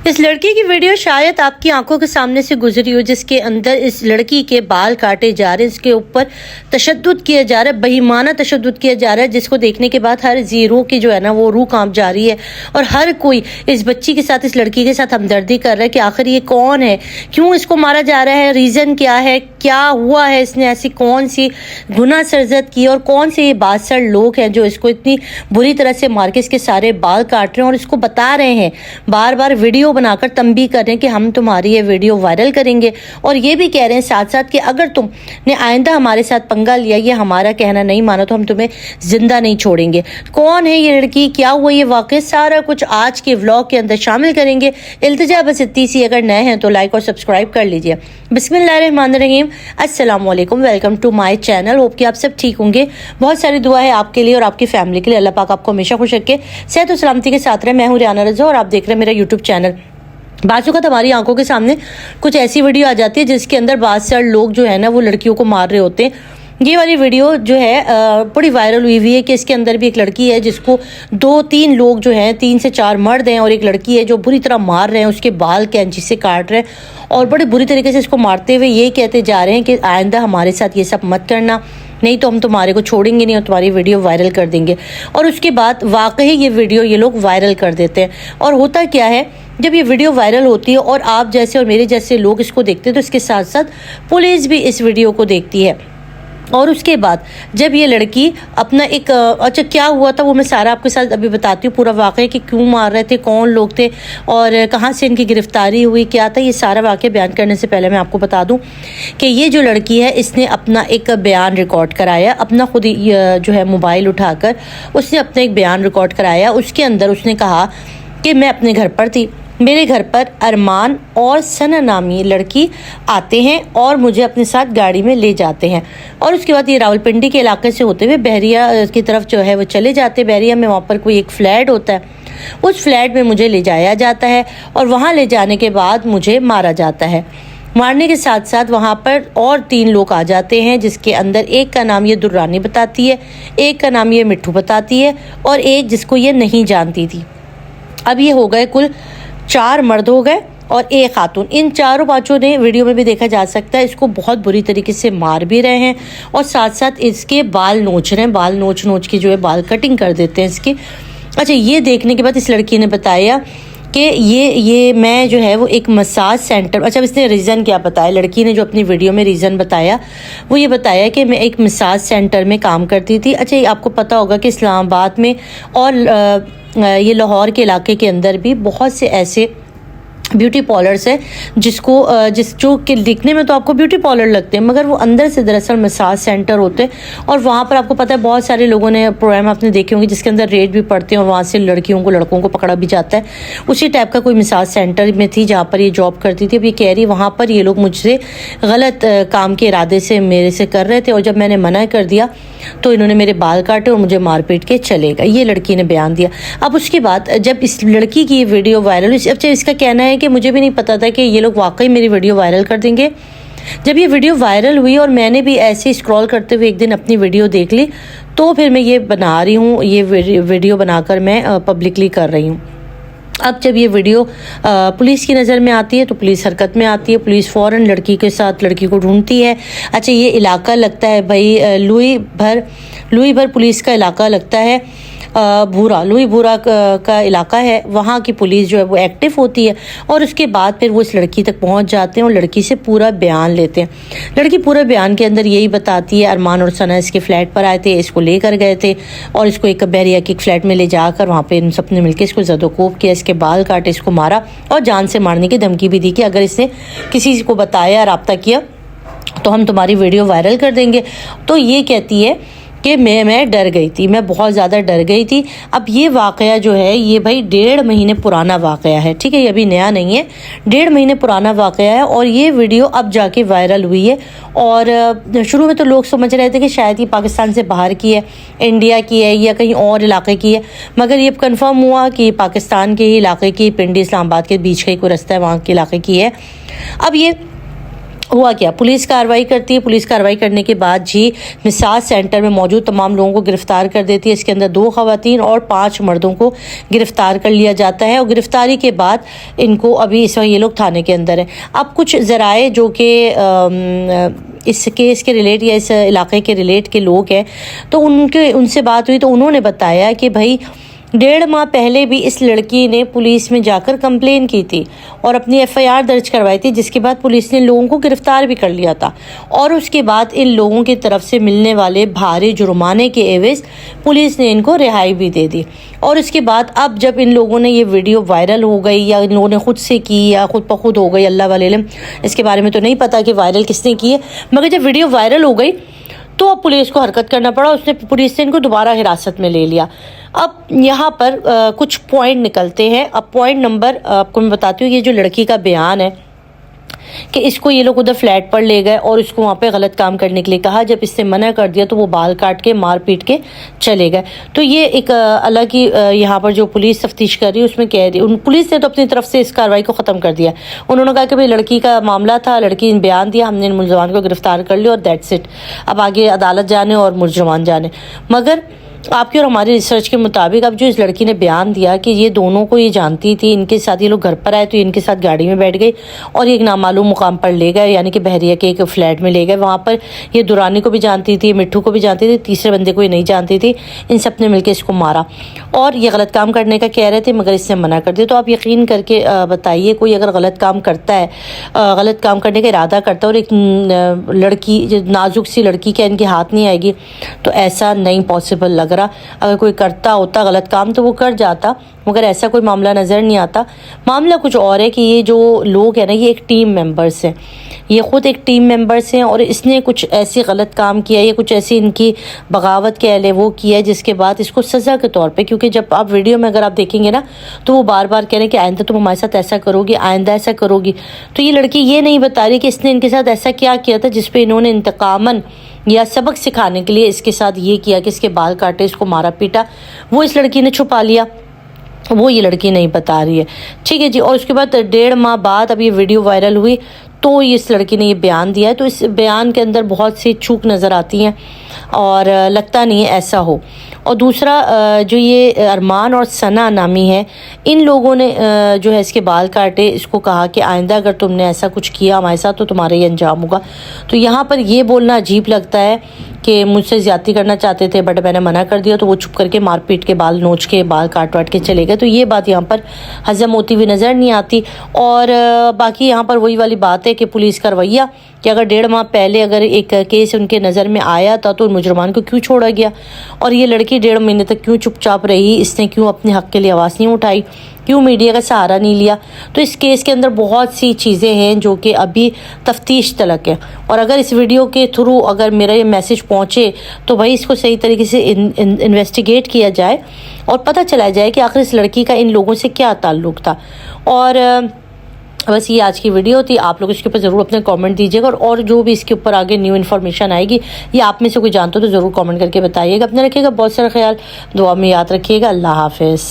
इस लड़की की वीडियो शायद आपकी आंखों के सामने से गुजरी हो, जिसके अंदर इस लड़की के बाल काटे जा रहे हैं, इसके ऊपर तशद्दुद किया जा रहा है, बेईमाना तशद्दुद किया जा रहा है, जिसको देखने के बाद हर जीरो की जो है ना वो रूह कांप जा रही है। और हर कोई इस बच्ची के साथ, इस लड़की के साथ हमदर्दी कर रहा है कि आखिर ये कौन है, क्यों इसको मारा जा रहा है, रीज़न क्या है, क्या हुआ है, इसने ऐसी कौन सी गुनाह सरजद की और कौन से ये बादशाह लोग हैं जो इसको इतनी बुरी तरह से मार के इसके सारे बाल काट रहे हैं और इसको बता रहे हैं, बार बार वीडियो बनाकर तंबीह कर रहे हैं कि हम तुम्हारी ये वीडियो वायरल करेंगे। और ये भी कह रहे हैं साथ साथ कि अगर तुमने आइंदा हमारे साथ पंगा लिया, ये हमारा कहना नहीं माना, तो हम तुम्हें जिंदा नहीं छोड़ेंगे। कौन है ये लड़की, क्या हुआ ये वाकई, सारा कुछ आज के व्लॉग के अंदर शामिल करेंगे। इल्तिजा बस इतनी सी, अगर नए हैं तो लाइक और सब्सक्राइब कर लीजिए। बिस्मिल्लाहिर्रहमानिर्रहीम, अस्सलाम वालेकुम, welcome to my channel. Hope कि आप सब ठीक होंगे। बहुत सारी दुआ है आपके लिए और आपकी फैमिली के लिए। अल्लाह पाक आपको हमेशा खुश रखे, सेहत और सलामती के साथ रहे। मैं हूँ रियाना रज़ा और आप देख रहे हैं मेरा यूट्यूब चैनल। बाज़ वक़्त हमारी आंखों के सामने कुछ ऐसी वीडियो आ जाती है जिसके अंदर बहुत सारे लोग जो है ना वो लड़कियों को मार रहे होते हैं। ये वाली वीडियो जो है बड़ी वायरल हुई है कि इसके अंदर भी एक लड़की है जिसको 2-3 लोग जो हैं, 3 से 4 मर्द हैं और एक लड़की है जो बुरी तरह मार रहे हैं, उसके बाल कैंची से काट रहे हैं और बड़ी बुरी तरीके से इसको मारते हुए ये कहते जा रहे हैं कि आइंदा हमारे साथ ये सब मत करना, नहीं तो हम तुम्हारे को छोड़ेंगे नहीं और तुम्हारी वीडियो वायरल कर देंगे। और उसके बाद वाकई ये वीडियो ये लोग वायरल कर देते हैं। और होता क्या है, जब ये वीडियो वायरल होती है और आप जैसे और मेरे जैसे लोग इसको देखते हैं तो इसके साथ साथ पुलिस भी इस वीडियो को देखती है। और उसके बाद जब ये लड़की अपना एक अच्छा क्या हुआ था वो मैं सारा आपके साथ अभी बताती हूँ, पूरा वाक़या कि क्यों मार रहे थे, कौन लोग थे और कहाँ से इनकी गिरफ्तारी हुई, क्या था, ये सारा वाक़या बयान करने से पहले मैं आपको बता दूँ कि ये जो लड़की है इसने अपना एक बयान रिकॉर्ड कराया, अपना खुद ही जो है मोबाइल उठाकर उसने अपना एक बयान रिकॉर्ड कराया। उसके अंदर उसने कहा कि मैं अपने घर पर थी, मेरे घर पर अरमान और सना नामी लड़की आते हैं और मुझे अपने साथ गाड़ी में ले जाते हैं। और उसके बाद ये रावलपिंडी के इलाके से होते हुए बहरिया की तरफ जो है वो चले जाते हैं। बहरिया में वहाँ पर कोई एक फ्लैट होता है, उस फ्लैट में मुझे ले जाया जाता है और वहाँ ले जाने के बाद मुझे मारा जाता है। मारने के साथ साथ वहाँ पर और 3 लोग आ जाते हैं, जिसके अंदर एक का नाम ये दुर्रानी बताती है, एक का नाम ये मिट्ठू बताती है और एक जिसको ये नहीं जानती थी। अब ये हो गए कुल 4 मर्द हो गए और एक खातून। इन 4-5 ने वीडियो में भी देखा जा सकता है इसको बहुत बुरी तरीके से मार भी रहे हैं और साथ साथ इसके बाल नोच रहे हैं, बाल नोच के जो है बाल कटिंग कर देते हैं इसकी। अच्छा, ये देखने के बाद इस लड़की ने बताया कि ये मैं जो है वो एक मसाज सेंटर, अच्छा इसने रीज़न क्या बताया, लड़की ने जो अपनी वीडियो में रीज़न बताया वो ये बताया कि मैं एक मसाज सेंटर में काम करती थी। अच्छा, ये आपको पता होगा कि इस्लामाबाद में और ये लाहौर के इलाके के अंदर भी बहुत से ऐसे ब्यूटी पार्लर्स है जो कि दिखने में तो आपको ब्यूटी पार्लर लगते हैं मगर वो अंदर से दरअसल मसाज सेंटर होते हैं। और वहाँ पर आपको पता है बहुत सारे लोगों ने प्रोग्राम आपने देखे होंगे जिसके अंदर रेड भी पड़ते हैं और वहाँ से लड़कियों को लड़कों को पकड़ा भी जाता है। उसी टाइप का कोई मसाज सेंटर में थी जहाँ पर ये जॉब करती थी। अब ये कह रही वहाँ पर ये लोग मुझसे गलत काम के इरादे से मेरे से कर रहे थे और जब मैंने मना कर दिया तो इन्होंने मेरे बाल काटे और मुझे मार पीट के चले गए, ये लड़की ने बयान दिया। अब उसके बाद जब इस लड़की की वीडियो वायरल हुई, अच्छा इसका कहना है कि मुझे भी नहीं पता था कि ये लोग वाकई मेरी वीडियो वायरल कर देंगे। जब ये वीडियो वायरल हुई और मैंने भी ऐसे स्क्रॉल करते हुए एक दिन अपनी वीडियो देख ली तो फिर मैं ये बना रही हूँ, ये वीडियो बनाकर मैं पब्लिकली कर रही हूँ। अब जब ये वीडियो पुलिस की नज़र में आती है तो पुलिस हरकत में आती है, पुलिस फ़ौरन लड़की के साथ लड़की को ढूंढती है। अच्छा, ये इलाका लगता है भाई लुई भर पुलिस का इलाका लगता है, लुई भूरा का इलाका है। वहाँ की पुलिस जो है वो एक्टिव होती है और उसके बाद फिर वो इस लड़की तक पहुँच जाते हैं और लड़की से पूरा बयान लेते हैं। लड़की पूरे बयान के अंदर यही बताती है अरमान और सना इसके फ्लैट पर आए थे, इसको लेकर गए थे और इसको एक बहरिया के फ्लैट में ले जाकर वहाँ पे इन सब ने मिलकर इसको ज़दोकोब किया, इसके बाल काटे, इसको मारा और जान से मारने की धमकी भी दी कि अगर इसने किसी को बताया, राब्ता किया तो हम तुम्हारी वीडियो वायरल कर देंगे। तो ये कहती है कि मैं डर गई थी, मैं बहुत ज़्यादा डर गई थी। अब ये वाक़या जो है ये भाई 1.5 महीने पुराना वाक़या है, ठीक है, ये अभी नया नहीं है, 1.5 महीने पुराना वाक़या है और ये वीडियो अब जाके वायरल हुई है। और शुरू में तो लोग समझ रहे थे कि शायद ये पाकिस्तान से बाहर की है, इंडिया की है या कहीं और इलाके की है, मगर ये कंफर्म हुआ कि पाकिस्तान के ही इलाके की, पिंडी इस्लामाबाद के बीच का ही कोई रास्ता है, वहाँ के इलाके की है। अब ये ہوا کیا، پولیس کارروائی کرتی ہے، پولیس کارروائی کرنے کے بعد جی مساج سینٹر میں موجود تمام لوگوں کو گرفتار کر دیتی ہے۔ اس کے اندر 2 خواتین اور 5 مردوں کو گرفتار کر لیا جاتا ہے، اور گرفتاری کے بعد ان کو ابھی اس وقت یہ لوگ تھانے کے اندر ہیں۔ اب کچھ ذرائع جو کہ اس کیس کے ریلیٹ یا اس علاقے کے ریلیٹ کے لوگ ہیں، تو ان سے بات ہوئی تو انہوں نے بتایا کہ بھائی 1.5 ماہ پہلے بھی اس لڑکی نے پولیس میں جا کر کمپلین کی تھی اور اپنی FIR درج کروائی تھی، جس کے بعد پولیس نے لوگوں کو گرفتار بھی کر لیا تھا، اور اس کے بعد ان لوگوں کی طرف سے ملنے والے بھاری جرمانے کے عوض پولیس نے ان کو رہائی بھی دے دی۔ اور اس کے بعد اب جب ان لوگوں نے یہ ویڈیو وائرل ہو گئی، یا ان لوگوں نے خود سے کی یا خود بخود ہو گئی، اللہ والے علم، اس کے بارے میں تو نہیں پتا کہ وائرل کس نے کی ہے، مگر جب ویڈیو وائرل ہو گئی تو اب پولیس کو حرکت کرنا پڑا، پولیس نے ان کو دوبارہ حراست میں لے لیا۔ اب یہاں پر کچھ پوائنٹ نکلتے ہیں۔ اب پوائنٹ نمبر آپ کو میں بتاتی ہوں، یہ جو لڑکی کا بیان ہے کہ اس کو یہ لوگ ادھر فلیٹ پر لے گئے اور اس کو وہاں پہ غلط کام کرنے کے لیے کہا، جب اس سے منع کر دیا تو وہ بال کاٹ کے مار پیٹ کے چلے گئے۔ تو یہ ایک الگ ہی یہاں پر جو پولیس تفتیش کر رہی ہے اس میں کہہ رہی ہے، پولیس نے تو اپنی طرف سے اس کارروائی کو ختم کر دیا۔ انہوں نے کہا کہ بھائی لڑکی کا معاملہ تھا، لڑکی نے بیان دیا، ہم نے ان ملزمان کو گرفتار کر لیا اور دیٹس اٹ، اب آگے عدالت جانے اور مجرمان جانے۔ مگر آپ کی اور ہماری ریسرچ کے مطابق اب جو اس لڑکی نے بیان دیا کہ یہ دونوں کو یہ جانتی تھی، ان کے ساتھ یہ لوگ گھر پر آئے تو ان کے ساتھ گاڑی میں بیٹھ گئی اور ایک نامعلوم مقام پر لے گئے، یعنی کہ بحریہ کے ایک فلیٹ میں لے گئے۔ وہاں پر یہ دورانی کو بھی جانتی تھی، مٹھو کو بھی جانتی تھی، تیسرے بندے کو یہ نہیں جانتی تھی، ان سب نے مل کے اس کو مارا اور یہ غلط کام کرنے کا کہہ رہے تھے مگر اس نے منع کر دیا۔ تو آپ یقین کر کے بتائیے، کوئی اگر غلط کام کرتا ہے، غلط کام کرنے کا ارادہ کرتا ہے اور ایک لڑکی نازک سی لڑکی کے ان کے ہاتھ نہیں آئے گی تو ایسا نہیں پاسبل لگ رہا۔ اگر کوئی کرتا ہوتا غلط کام تو وہ کر جاتا، مگر ایسا کوئی معاملہ نظر نہیں آتا۔ معاملہ کچھ اور ہے کہ یہ جو لوگ ہیں نا، یہ ایک ٹیم ممبرس ہیں، یہ خود ایک ٹیم ممبرس ہیں، اور اس نے کچھ ایسی غلط کام کیا یا کچھ ایسی ان کی بغاوت کہہ لے وہ کیا ہے، جس کے بعد اس کو سزا کے طور پہ، کیونکہ جب آپ ویڈیو میں اگر آپ دیکھیں گے نا تو وہ بار بار کہہ رہے ہیں کہ آئندہ تم ہمارے ساتھ ایسا کرو گی، آئندہ ایسا کرو گی۔ تو یہ لڑکی یہ نہیں بتا رہی کہ اس نے ان کے ساتھ ایسا کیا کیا تھا جس پہ انہوں نے انتقاماً یا سبق سکھانے کے لیے اس کے ساتھ یہ کیا کہ اس کے بال کاٹے، اس کو مارا پیٹا، وہ اس لڑکی نے چھپا لیا، وہ یہ لڑکی نہیں بتا رہی ہے، ٹھیک ہے جی۔ اور اس کے بعد 1.5 ماہ بعد اب یہ ویڈیو وائرل ہوئی تو اس لڑکی نے یہ بیان دیا ہے، تو اس بیان کے اندر بہت سی چوک نظر آتی ہیں اور لگتا نہیں ہے ایسا ہو۔ اور دوسرا جو یہ ارمان اور ثنا نامی ہے، ان لوگوں نے جو ہے اس کے بال کاٹے، اس کو کہا کہ آئندہ اگر تم نے ایسا کچھ کیا ہمارے ساتھ تو تمہارا یہ انجام ہوگا۔ تو یہاں پر یہ بولنا عجیب لگتا ہے کہ مجھ سے زیادتی کرنا چاہتے تھے بٹ میں نے منع کر دیا، تو وہ چھپ کر کے مار پیٹ کے بال نوچ کے بال کاٹ واٹ کے چلے گئے۔ تو یہ بات یہاں پر ہضم ہوتی ہوئی نظر نہیں آتی۔ اور باقی یہاں پر وہی والی بات ہے کہ پولیس کا رویہ کہ اگر 1.5 ماہ پہلے اگر ایک کیس ان کے نظر میں آیا تھا تو ان مجرمان کو کیوں چھوڑا گیا، اور یہ لڑکی 1.5 مہینے تک کیوں چپ چاپ رہی، اس نے کیوں اپنے حق کے لیے آواز نہیں اٹھائی، کیوں میڈیا کا سہارا نہیں لیا۔ تو اس کیس کے اندر بہت سی چیزیں ہیں جو کہ ابھی تفتیش تلک ہے، اور اگر اس ویڈیو کے تھرو اگر میرا یہ میسج پہنچے تو بھائی اس کو صحیح طریقے سے انویسٹیگیٹ کیا جائے اور پتہ چلا جائے کہ آخر اس لڑکی کا ان لوگوں سے کیا تعلق تھا۔ اور بس یہ آج کی ویڈیو تھی، آپ لوگ اس کے اوپر ضرور اپنے کامنٹ دیجیے گا، اور جو بھی اس کے اوپر آگے نیو انفارمیشن آئے گی یا آپ میں سے کوئی جانتے ہو تو ضرور کامنٹ کر کے بتائیے گا۔ اپنا رکھیے گا بہت سارا خیال، دعا میں یاد رکھیے گا۔ اللہ حافظ۔